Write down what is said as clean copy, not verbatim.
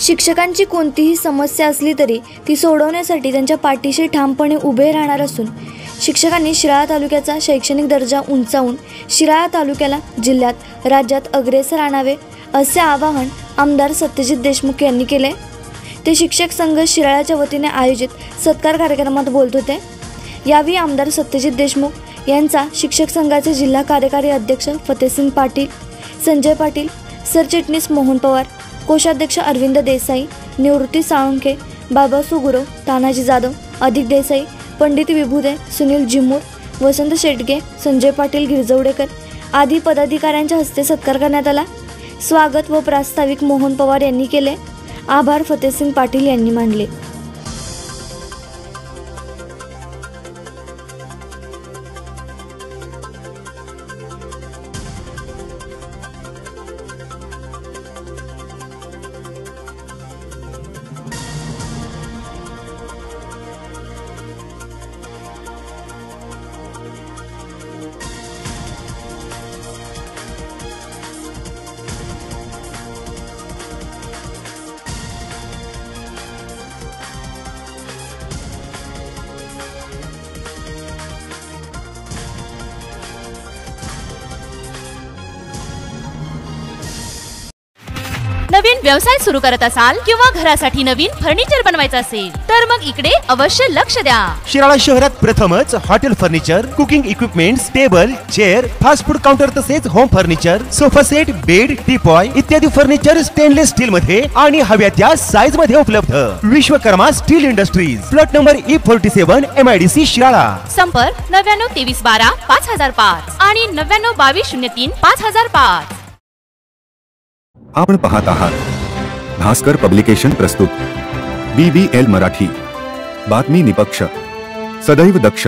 शिक्षकांची कोणतीही समस्या असली तरी ती सोडवण्यासाठी त्यांच्या पाठीशी ठामपणे उभे राहणार असून शिक्षकांनी शिराळा तालुक्याचा शैक्षणिक दर्जा उंचावून शिराळा तालुक्याला जिल्ह्यात राज्यात अग्रेसर आणावे असे आवाहन आमदार सत्यजित देशमुख यांनी केले। ते शिक्षक संघ शिराळाच्या वतीने आयोजित सत्कार कार्यक्रमात बोलत होते। यावेळी आमदार सत्यजित देशमुख यांचा शिक्षक संघाचे जिल्हा कार्यकारी अध्यक्ष फतेहसिंग पाटील, संजय पाटील, सरचिटणीस मोहन पवार, कोषाध्यक्ष अरविंद देसाई, निवृत्ती साळुंखे, बाबासू गुरव, तानाजी जाधव, अधिक देसाई, पंडित विभुदे, सुनील जिमूर, वसंत शेटगे, संजय पाटील गिरजवडेकर आदी पदाधिकाऱ्यांच्या हस्ते सत्कार करण्यात आला। स्वागत व प्रास्ताविक मोहन पवार यांनी केले। आभार फतेहसिंग पाटील यांनी मानले। नवीन व्यवसाय सुरू करत असाल किंवा घरासाठी नवीन फर्निचर बनवायचं असेल तर मग इकडे अवश्य लक्ष द्या। शिराळा शहरात प्रथमच hotel furniture, cooking equipments, table, chair, fast food counter तसेच home furniture, sofa set, bed, teapoy इत्यादी फर्निचर स्टेनलेस स्टील मध्ये आणि हव्या त्या साइज मध्ये उपलब्ध। Vishwakarma steel industries, plot number E47, MIDC Shirala. संपर्क 99 23 12 5005 आणि 99 22 03 5005। आपण पाहत आहात भास्कर पब्लिकेशन प्रस्तुत BBL मराठी, बातमी निपक्ष, सदैव दक्ष।